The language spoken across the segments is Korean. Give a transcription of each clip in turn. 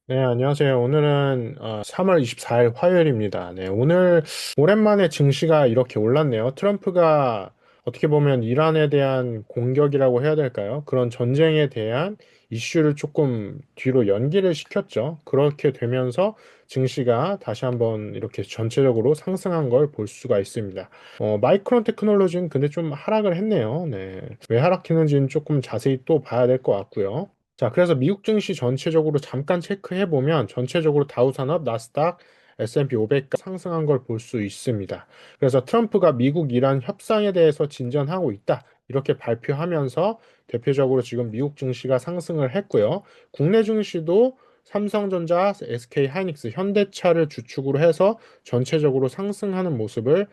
네, 안녕하세요. 오늘은 3월 24일 화요일입니다. 네, 오늘 오랜만에 증시가 이렇게 올랐네요. 트럼프가 어떻게 보면 이란에 대한 공격이라고 해야 될까요? 그런 전쟁에 대한 이슈를 조금 뒤로 연기를 시켰죠. 그렇게 되면서 증시가 다시 한번 이렇게 전체적으로 상승한 걸 볼 수가 있습니다. 마이크론 테크놀로지는 근데 좀 하락을 했네요. 네, 왜 하락했는지는 조금 자세히 또 봐야 될 것 같고요. 자, 그래서 미국 증시 전체적으로 잠깐 체크해 보면 전체적으로 다우산업, 나스닥, S&P 500가 상승한 걸 볼 수 있습니다. 그래서 트럼프가 미국 이란 협상에 대해서 진전하고 있다. 이렇게 발표하면서 대표적으로 지금 미국 증시가 상승을 했고요. 국내 증시도 삼성전자, SK 하이닉스, 현대차를 주축으로 해서 전체적으로 상승하는 모습을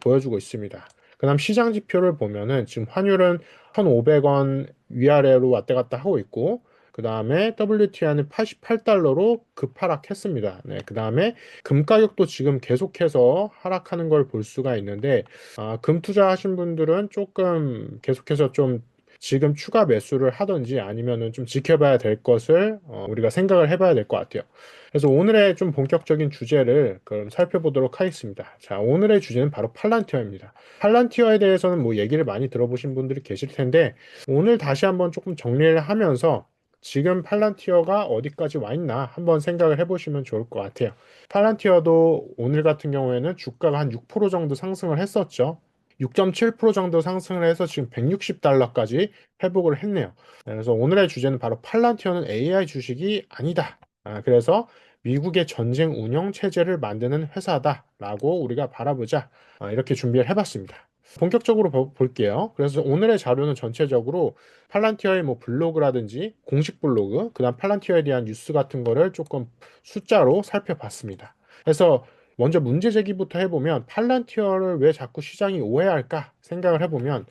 보여주고 있습니다. 그다음 시장 지표를 보면은 지금 환율은 1,500원 위아래로 왔다 갔다 하고 있고, 그 다음에 WTI는 88달러로 급하락했습니다. 네, 그 다음에 금 가격도 지금 계속해서 하락하는 걸 볼 수가 있는데, 금 투자하신 분들은 조금 계속해서 좀 지금 추가 매수를 하든지 아니면은 좀 지켜봐야 될 것을 우리가 생각을 해봐야 될 것 같아요. 그래서 오늘의 좀 본격적인 주제를 그럼 살펴보도록 하겠습니다. 자, 오늘의 주제는 바로 팔란티어입니다. 팔란티어에 대해서는 뭐 얘기를 많이 들어보신 분들이 계실 텐데, 오늘 다시 한번 조금 정리를 하면서 지금 팔란티어가 어디까지 와 있나 한번 생각을 해보시면 좋을 것 같아요. 팔란티어도 오늘 같은 경우에는 주가가 한 6% 정도 상승을 했었죠. 6.7% 정도 상승을 해서 지금 160달러까지 회복을 했네요. 그래서 오늘의 주제는 바로 팔란티어는 AI 주식이 아니다. 그래서 미국의 전쟁 운영 체제를 만드는 회사다라고 우리가 바라보자. 이렇게 준비를 해봤습니다. 본격적으로 볼게요. 그래서 오늘의 자료는 전체적으로 팔란티어의 뭐 블로그라든지 공식 블로그, 그다음 팔란티어에 대한 뉴스 같은 거를 조금 숫자로 살펴봤습니다. 그래서 먼저 문제 제기부터 해보면 팔란티어를 왜 자꾸 시장이 오해할까 생각을 해보면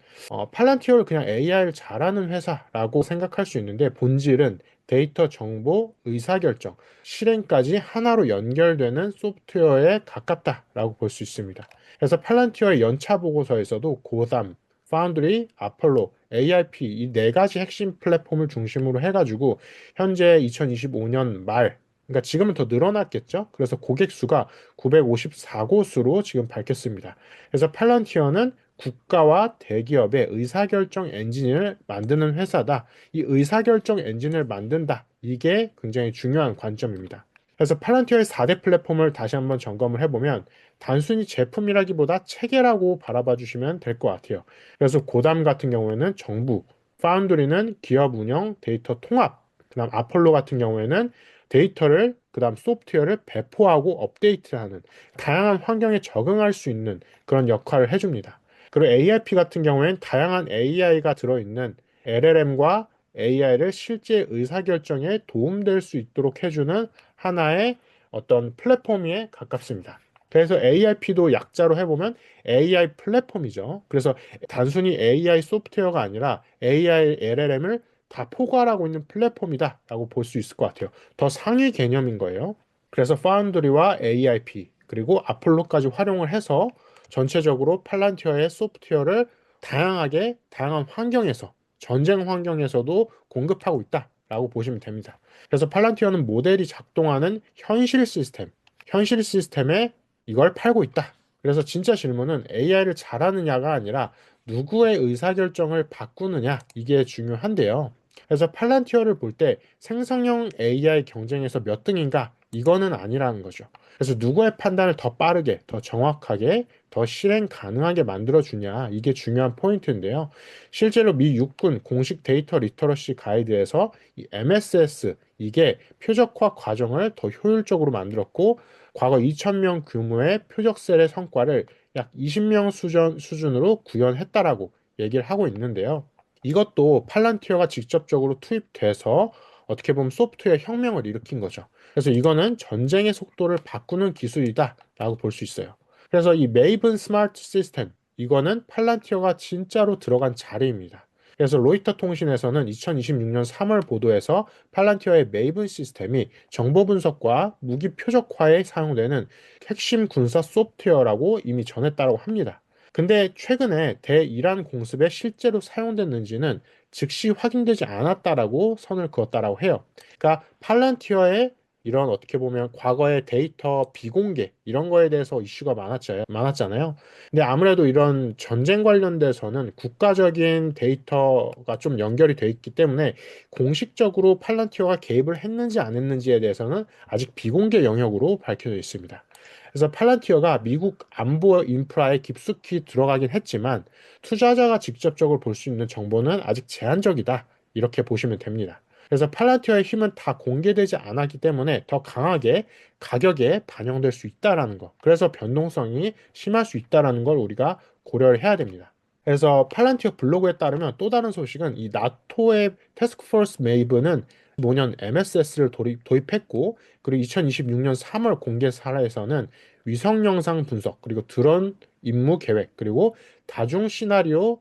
팔란티어를 그냥 AI를 잘하는 회사라고 생각할 수 있는데 본질은 데이터 정보, 의사결정, 실행까지 하나로 연결되는 소프트웨어에 가깝다라고 볼 수 있습니다. 그래서 팔란티어의 연차 보고서에서도 고담, 파운드리, 아폴로, AIP 이 네 가지 핵심 플랫폼을 중심으로 해가지고 현재 2025년 말, 그러니까 지금은 더 늘어났겠죠. 그래서 고객 수가 954곳으로 지금 밝혔습니다. 그래서 팔란티어는 국가와 대기업의 의사결정 엔진을 만드는 회사다. 이 의사결정 엔진을 만든다. 이게 굉장히 중요한 관점입니다. 그래서 팔란티어의 4대 플랫폼을 다시 한번 점검을 해보면 단순히 제품이라기보다 체계라고 바라봐 주시면 될 것 같아요. 그래서 고담 같은 경우에는 정부, 파운드리는 기업 운영, 데이터 통합, 그다음 아폴로 같은 경우에는 데이터를 그다음 소프트웨어를 배포하고 업데이트하는 다양한 환경에 적응할 수 있는 그런 역할을 해줍니다. 그리고 AIP 같은 경우에는 다양한 AI가 들어있는 LLM과 AI를 실제 의사결정에 도움될 수 있도록 해주는 하나의 어떤 플랫폼에 가깝습니다. 그래서 AIP도 약자로 해보면 AI 플랫폼이죠. 그래서 단순히 AI 소프트웨어가 아니라 AI LLM을 다 포괄하고 있는 플랫폼이다라고 볼 수 있을 것 같아요. 더 상위 개념인 거예요. 그래서 파운드리와 AIP 그리고 아폴로까지 활용을 해서 전체적으로 팔란티어의 소프트웨어를 다양한 환경에서 전쟁 환경에서도 공급하고 있다라고 보시면 됩니다. 그래서 팔란티어는 모델이 작동하는 현실 시스템에 이걸 팔고 있다. 그래서 진짜 질문은 AI를 잘하느냐가 아니라 누구의 의사결정을 바꾸느냐 이게 중요한데요. 그래서 팔란티어를 볼 때 생성형 AI 경쟁에서 몇 등인가 이거는 아니라는 거죠. 그래서 누구의 판단을 더 빠르게, 더 정확하게, 더 실행 가능하게 만들어주냐 이게 중요한 포인트인데요. 실제로 미 육군 공식 데이터 리터러시 가이드에서 이 MSS 이게 표적화 과정을 더 효율적으로 만들었고 과거 2,000명 규모의 표적셀의 성과를 약 20명 수준으로 구현했다라고 얘기를 하고 있는데요. 이것도 팔란티어가 직접적으로 투입돼서 어떻게 보면 소프트웨어 혁명을 일으킨 거죠. 그래서 이거는 전쟁의 속도를 바꾸는 기술이다라고 볼 수 있어요. 그래서 이 메이븐 스마트 시스템 이거는 팔란티어가 진짜로 들어간 자리입니다. 그래서 로이터 통신에서는 2026년 3월 보도에서 팔란티어의 메이븐 시스템이 정보 분석과 무기 표적화에 사용되는 핵심 군사 소프트웨어라고 이미 전했다고 합니다. 근데 최근에 대이란 공습에 실제로 사용됐는지는 즉시 확인되지 않았다라고 선을 그었다라고 해요. 그러니까 팔란티어의 이런 어떻게 보면 과거의 데이터 비공개 이런 거에 대해서 이슈가 많았잖아요. 근데 아무래도 이런 전쟁 관련돼서는 국가적인 데이터가 좀 연결이 돼 있기 때문에 공식적으로 팔란티어가 개입을 했는지 안 했는지에 대해서는 아직 비공개 영역으로 밝혀져 있습니다. 그래서 팔란티어가 미국 안보 인프라에 깊숙이 들어가긴 했지만 투자자가 직접적으로 볼 수 있는 정보는 아직 제한적이다. 이렇게 보시면 됩니다. 그래서 팔란티어의 힘은 다 공개되지 않았기 때문에 더 강하게 가격에 반영될 수 있다라는 거. 그래서 변동성이 심할 수 있다라는 걸 우리가 고려를 해야 됩니다. 그래서 팔란티어 블로그에 따르면 또 다른 소식은 이 나토의 태스크포스 메이브는 5년 MSS를 도입했고 그리고 2026년 3월 공개 사례에서는 위성 영상 분석 그리고 드론 임무 계획 그리고 다중 시나리오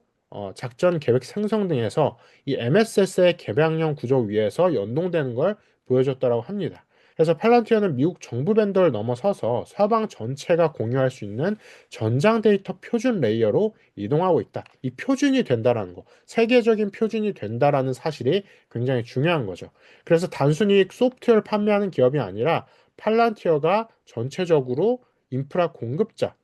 작전 계획 생성 등에서 이 MSS의 개방형 구조 위에서 연동되는 걸 보여줬다고 합니다. 그래서 팔란티어는 미국 정부 밴더를 넘어서서 서방 전체가 공유할 수 있는 전장 데이터 표준 레이어로 이동하고 있다. 이 표준이 된다라는 거, 세계적인 표준이 된다라는 사실이 굉장히 중요한 거죠. 그래서 단순히 소프트웨어를 판매하는 기업이 아니라 팔란티어가 전체적으로 인프라 공급자,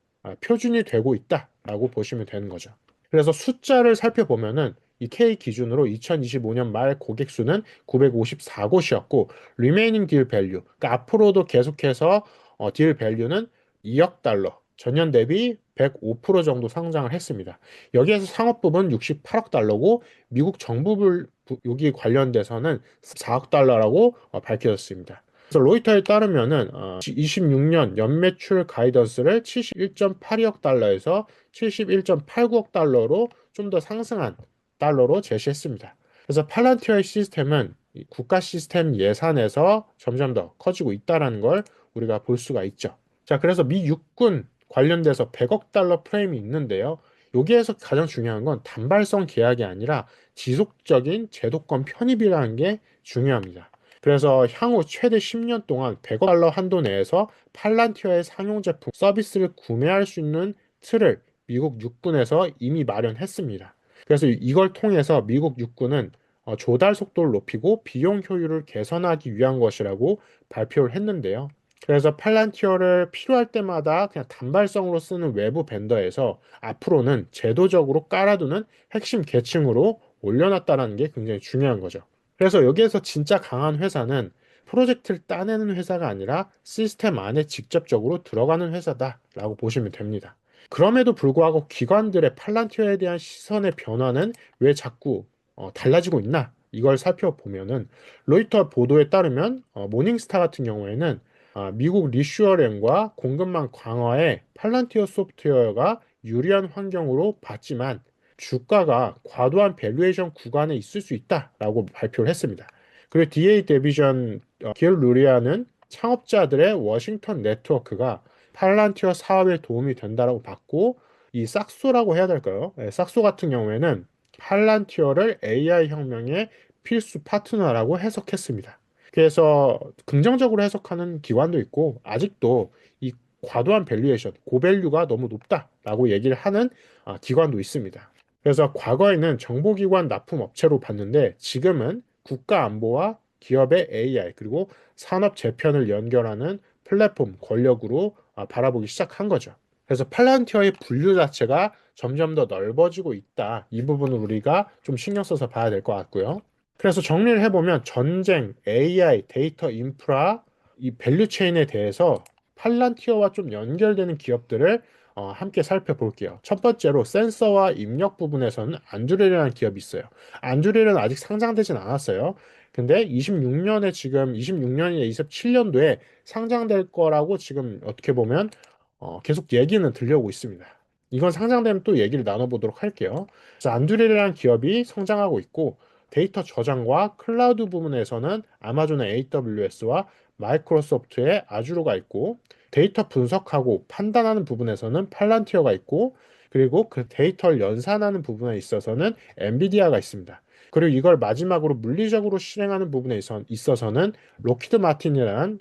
표준이 되고 있다라고 보시면 되는 거죠. 그래서 숫자를 살펴보면은 이 K 기준으로 2025년 말 고객 수는 954곳이었고 리메이닝 딜 밸류 그러니까 앞으로도 계속해서 딜 밸류는 2억 달러 전년 대비 105% 정도 성장을 했습니다. 여기에서 상업 부분 68억 달러고 미국 정부 여기 관련돼서는 4억 달러라고 밝혀졌습니다. 그래서 로이터에 따르면은 26년 연매출 가이던스를 71.82억 달러에서 71.89억 달러로 좀 더 상승한 달러로 제시했습니다. 그래서 팔란티어의 시스템은 국가 시스템 예산에서 점점 더 커지고 있다는 걸 우리가 볼 수가 있죠. 자, 그래서 미 육군 관련돼서 100억 달러 프레임이 있는데요. 여기에서 가장 중요한 건 단발성 계약이 아니라 지속적인 제도권 편입이라는 게 중요합니다. 그래서 향후 최대 10년 동안 100억 달러 한도 내에서 팔란티어의 상용 제품 서비스를 구매할 수 있는 틀을 미국 육군에서 이미 마련했습니다. 그래서 이걸 통해서 미국 육군은 조달 속도를 높이고 비용 효율을 개선하기 위한 것이라고 발표를 했는데요. 그래서 팔란티어를 필요할 때마다 그냥 단발성으로 쓰는 외부 벤더에서 앞으로는 제도적으로 깔아두는 핵심 계층으로 올려놨다는 게 굉장히 중요한 거죠. 그래서 여기에서 진짜 강한 회사는 프로젝트를 따내는 회사가 아니라 시스템 안에 직접적으로 들어가는 회사다라고 보시면 됩니다. 그럼에도 불구하고 기관들의 팔란티어에 대한 시선의 변화는 왜 자꾸 달라지고 있나? 이걸 살펴보면은 로이터 보도에 따르면 모닝스타 같은 경우에는 미국 리슈어램과 공급망 강화에 팔란티어 소프트웨어가 유리한 환경으로 봤지만 주가가 과도한 밸류에이션 구간에 있을 수 있다라고 발표를 했습니다. 그리고 DA 디비전 길 루리아는 창업자들의 워싱턴 네트워크가 팔란티어 사업에 도움이 된다라고 봤고 이 싹소라고 해야 될까요? 네, 싹소 같은 경우에는 팔란티어를 AI 혁명의 필수 파트너라고 해석했습니다. 그래서 긍정적으로 해석하는 기관도 있고 아직도 이 과도한 밸류에이션, 고밸류가 너무 높다라고 얘기를 하는 기관도 있습니다. 그래서 과거에는 정보기관 납품 업체로 봤는데 지금은 국가 안보와 기업의 AI 그리고 산업 재편을 연결하는 플랫폼 권력으로 바라보기 시작한 거죠. 그래서 팔란티어의 분류 자체가 점점 더 넓어지고 있다. 이 부분을 우리가 좀 신경 써서 봐야 될 것 같고요. 그래서 정리를 해보면 전쟁, AI, 데이터 인프라, 이 밸류 체인에 대해서 팔란티어와 좀 연결되는 기업들을 함께 살펴볼게요. 첫 번째로 센서와 입력 부분에서는 안드레이라는 기업이 있어요. 안드레이는 아직 상장되진 않았어요. 근데 26년에 지금 26년이나 27년도에 상장될 거라고 지금 어떻게 보면 계속 얘기는 들려오고 있습니다. 이건 상장되면 또 얘기를 나눠보도록 할게요. 그래서 안드레이라는 기업이 성장하고 있고 데이터 저장과 클라우드 부분에서는 아마존의 AWS와 마이크로소프트의 아주로가 있고 데이터 분석하고 판단하는 부분에서는 팔란티어가 있고 그리고 그 데이터를 연산하는 부분에 있어서는 엔비디아가 있습니다. 그리고 이걸 마지막으로 물리적으로 실행하는 부분에 있어서는 로키드 마틴이라는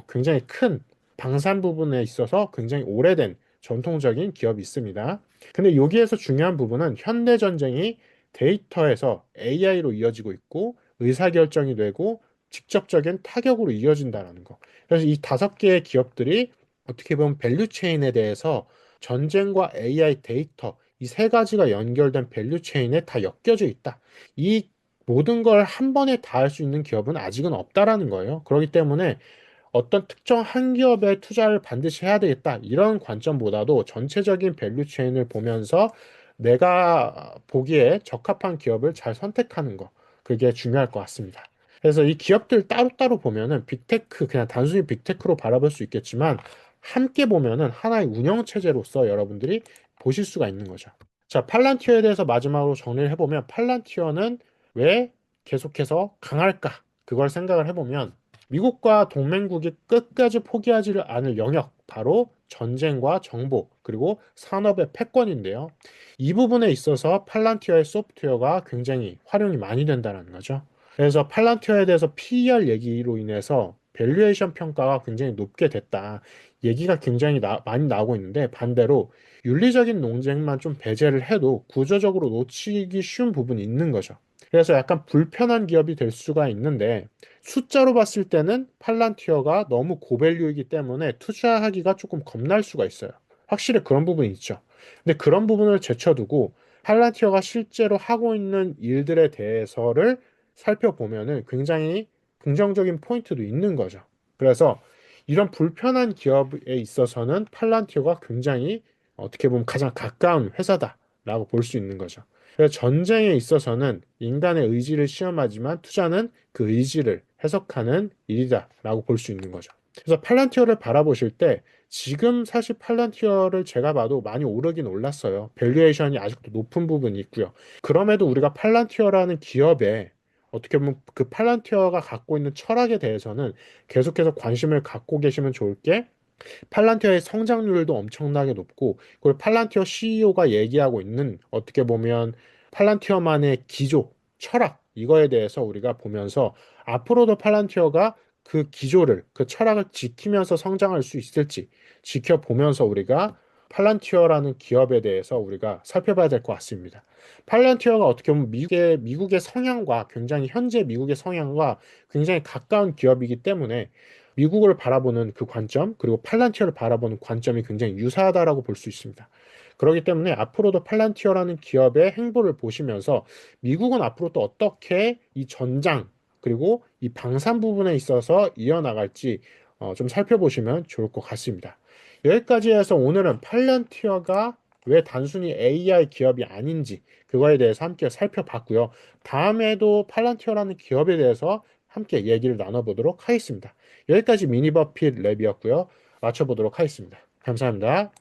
굉장히 큰 방산 부분에 있어서 굉장히 오래된 전통적인 기업이 있습니다. 근데 여기에서 중요한 부분은 현대 전쟁이 데이터에서 AI로 이어지고 있고 의사결정이 되고 직접적인 타격으로 이어진다는 거. 그래서 이 5개의 기업들이 어떻게 보면 밸류체인에 대해서 전쟁과 AI 데이터 이 3가지가 연결된 밸류체인에 다 엮여져 있다. 이 모든 걸 한 번에 다 할 수 있는 기업은 아직은 없다라는 거예요. 그렇기 때문에 어떤 특정 한 기업에 투자를 반드시 해야 되겠다. 이런 관점보다도 전체적인 밸류체인을 보면서 내가 보기에 적합한 기업을 잘 선택하는 거. 그게 중요할 것 같습니다. 그래서 이 기업들 따로따로 보면은 빅테크, 그냥 단순히 빅테크로 바라볼 수 있겠지만 함께 보면은 하나의 운영체제로서 여러분들이 보실 수가 있는 거죠. 자, 팔란티어에 대해서 마지막으로 정리를 해보면 팔란티어는 왜 계속해서 강할까? 그걸 생각을 해보면 미국과 동맹국이 끝까지 포기하지를 않을 영역, 바로 전쟁과 정보, 그리고 산업의 패권인데요. 이 부분에 있어서 팔란티어의 소프트웨어가 굉장히 활용이 많이 된다는 거죠. 그래서 팔란티어에 대해서 PER 얘기로 인해서 밸류에이션 평가가 굉장히 높게 됐다. 얘기가 굉장히 많이 나오고 있는데 반대로 윤리적인 논쟁만 좀 배제를 해도 구조적으로 놓치기 쉬운 부분이 있는 거죠. 그래서 약간 불편한 기업이 될 수가 있는데 숫자로 봤을 때는 팔란티어가 너무 고밸류이기 때문에 투자하기가 조금 겁날 수가 있어요. 확실히 그런 부분이 있죠. 근데 그런 부분을 제쳐두고 팔란티어가 실제로 하고 있는 일들에 대해서를 살펴보면은 굉장히 긍정적인 포인트도 있는 거죠. 그래서 이런 불편한 기업에 있어서는 팔란티어가 굉장히 어떻게 보면 가장 가까운 회사다라고 볼 수 있는 거죠. 그래서 전쟁에 있어서는 인간의 의지를 시험하지만 투자는 그 의지를 해석하는 일이다라고 볼 수 있는 거죠. 그래서 팔란티어를 바라보실 때 지금 사실 팔란티어를 제가 봐도 많이 오르긴 올랐어요. 밸류에이션이 아직도 높은 부분이 있고요. 그럼에도 우리가 팔란티어라는 기업에 어떻게 보면 그 팔란티어가 갖고 있는 철학에 대해서는 계속해서 관심을 갖고 계시면 좋을 게 팔란티어의 성장률도 엄청나게 높고 그리고 팔란티어 CEO가 얘기하고 있는 어떻게 보면 팔란티어만의 기조, 철학 이거에 대해서 우리가 보면서 앞으로도 팔란티어가 그 기조를, 그 철학을 지키면서 성장할 수 있을지 지켜보면서 우리가 팔란티어라는 기업에 대해서 우리가 살펴봐야 될 것 같습니다. 팔란티어가 어떻게 보면 미국의 성향과 굉장히 현재 미국의 성향과 굉장히 가까운 기업이기 때문에 미국을 바라보는 그 관점, 그리고 팔란티어를 바라보는 관점이 굉장히 유사하다라고 볼 수 있습니다. 그렇기 때문에 앞으로도 팔란티어라는 기업의 행보를 보시면서 미국은 앞으로 또 어떻게 이 전장, 그리고 이 방산 부분에 있어서 이어나갈지 좀 살펴보시면 좋을 것 같습니다. 여기까지 해서 오늘은 팔란티어가 왜 단순히 AI 기업이 아닌지 그거에 대해서 함께 살펴봤고요. 다음에도 팔란티어라는 기업에 대해서 함께 얘기를 나눠보도록 하겠습니다. 여기까지 미니버핏 랩이었고요. 마쳐보도록 하겠습니다. 감사합니다.